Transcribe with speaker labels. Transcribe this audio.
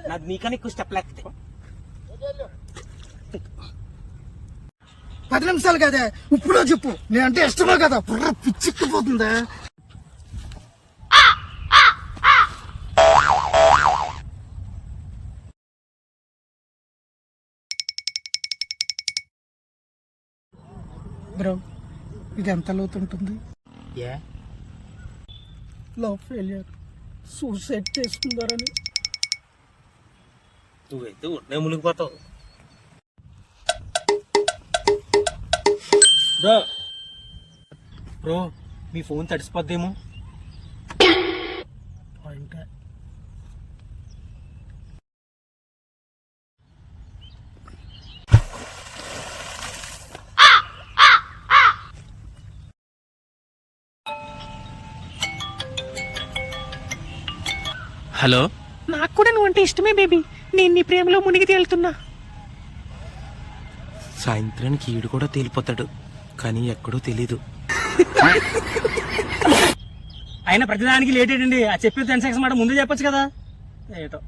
Speaker 1: నాది నీకన్నా ఎక్కువ స్టెప్ లేకపోతే
Speaker 2: 10 నిమిషాలు కదే ఇప్పుడు చెప్పు నేనంటే ఇష్టమే కదా బుర్ర పిచ్చిక్కిపోతుందా. బ్రో ఇది ఎంత లోతుంటుంది? లవ్ ఫెయిలియర్, సూసైడ్ చేసుకుందారని.
Speaker 1: నువ్వైతే నేను మునిగిపోతావు. బ్రో మీ ఫోన్ తడిసిపోద్దేమో. హలో,
Speaker 3: నాకు కూడా నువ్వంటే ఇష్టమే బేబీ. నేను నీ ప్రేమలో మునిగి తేలుతున్నా.
Speaker 1: సాయంత్రానికి ఈడు కూడా తేలిపోతాడు, కానీ ఎక్కడో తెలీదు.
Speaker 3: అయినా ప్రతిదానికి లేట్ ఏంటండి? ఆ చెప్పే 10 సెకండ్స్ మాట ముందే చెప్పొచ్చు కదా. ఏటో